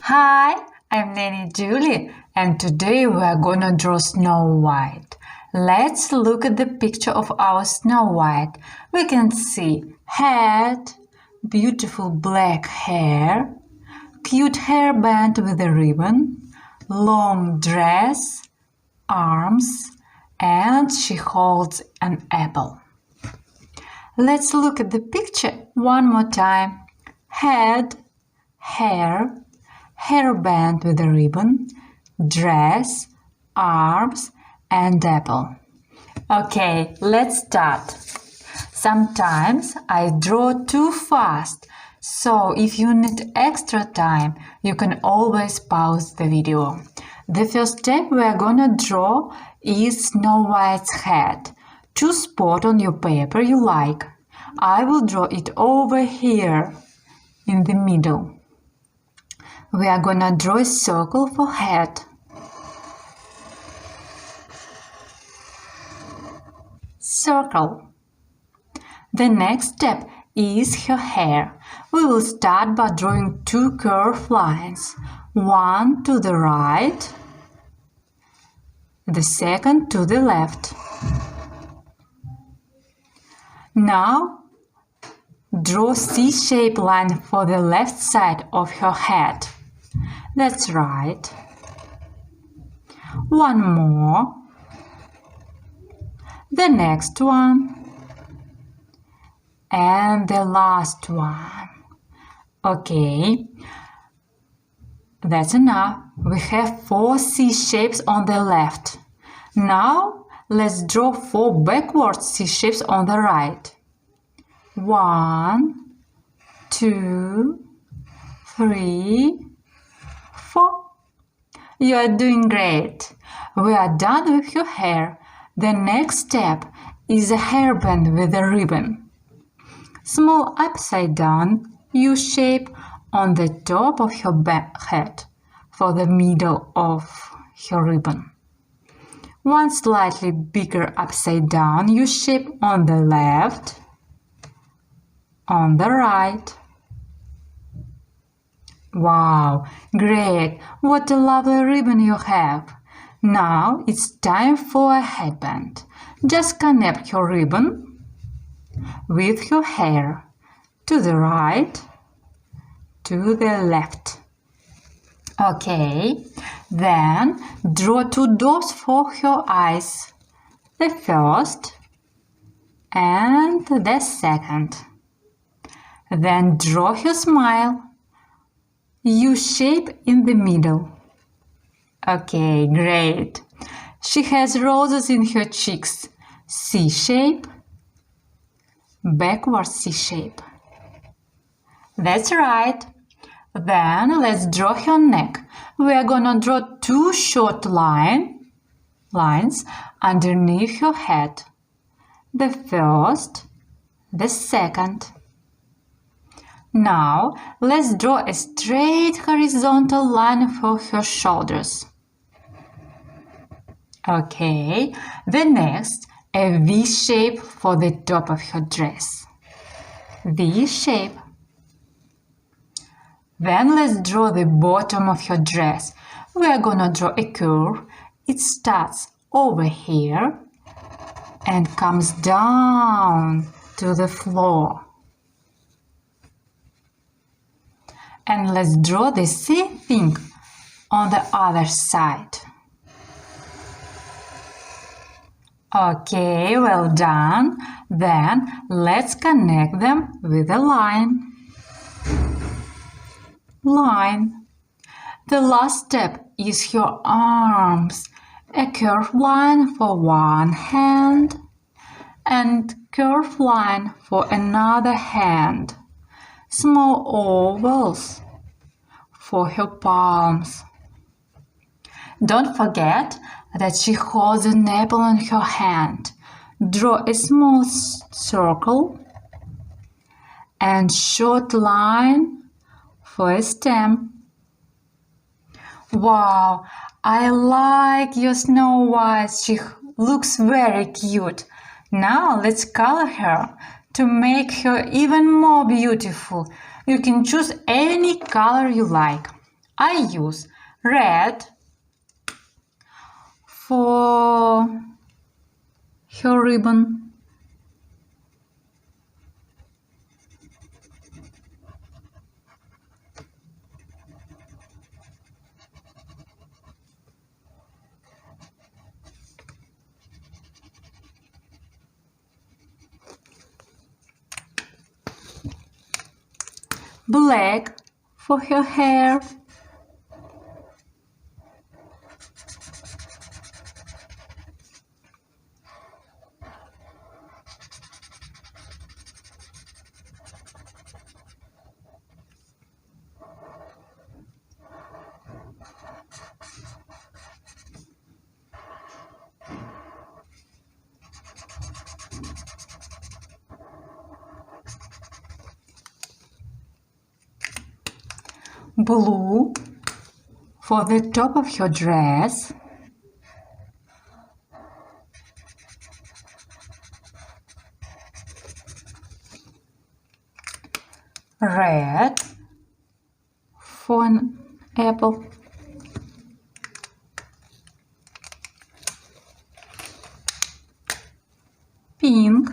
Hi, I'm Nanny Julie, and today we are gonna draw Snow White. Let's look at the picture of our Snow White. We can see head, beautiful black hair, cute hairband with a ribbon, long dress, arms, and she holds an apple. Let's look at the picture one more time. Head, hair, hairband with a ribbon, dress, arms, and apple. Okay, let's start. Sometimes I draw too fast, so if you need extra time, you can always pause the video. The first step we are gonna draw is Snow White's head. Choose spot on your paper you like. I will draw it over here in the middle. We are gonna draw a circle for head. Circle. The next step is her hair. We will start by drawing two curved lines. One to the right, the second to the left. Now, draw C-shaped line for the left side of her head. That's right. One more. The next one. And the last one. Okay. That's enough. We have 4 C shapes on the left. Now, let's draw 4 backward C shapes on the right. 1, 2, 3, 4. You are doing great. We are done with your hair. The next step is a hairband with a ribbon. Small upside down U shape on the top of her head for the middle of her ribbon. One slightly bigger upside down U shape on the left, on the right. Wow, great! What a lovely ribbon you have! Now it's time for a headband. Just connect your ribbon with your hair to the right, to the left. Okay, then draw 2 dots for her eyes. The first and the second. Then draw her smile. U shape in the middle. Okay, great. She has roses in her cheeks. C shape, backward C shape. That's right. Then let's draw her neck. We are gonna draw 2 short lines underneath her head. The first, the second. Now, let's draw a straight horizontal line for her shoulders. Okay, the next, a V shape for the top of her dress. V shape. Then let's draw the bottom of her dress. We are gonna draw a curve. It starts over here and comes down to the floor. And let's draw the same thing on the other side. Okay, well done. Then let's connect them with a line. Line. The last step is her arms. A curved line for one hand and curved line for another hand. Small ovals for her palms. Don't forget that she holds an apple in her hand. Draw a small circle and short line for a stem. Wow, I like your Snow White. She looks very cute. Now let's color her to make her even more beautiful. You can choose any color you like. I use red for her ribbon. Black for her hair. Blue for the top of her dress. Red for an apple. Pink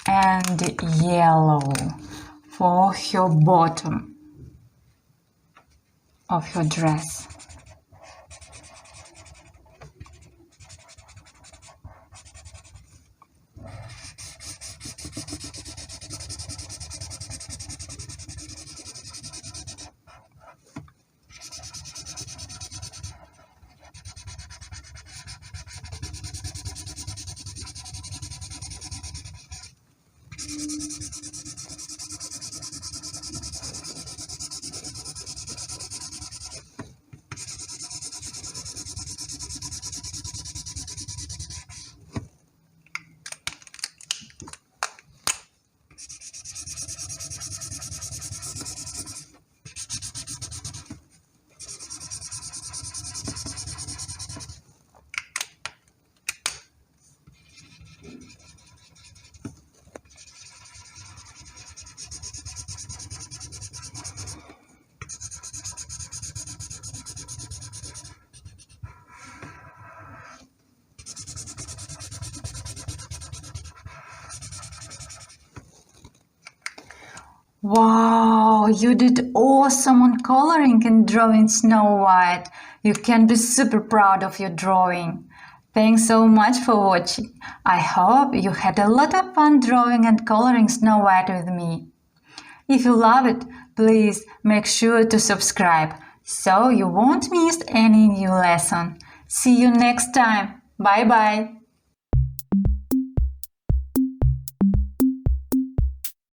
and yellow for her bottom of her dress. Wow, you did awesome on coloring and drawing Snow White. You can be super proud of your drawing. Thanks so much for watching. I hope you had a lot of fun drawing and coloring Snow White with me. If you love it, please make sure to subscribe so you won't miss any new lesson. See you next time. Bye bye.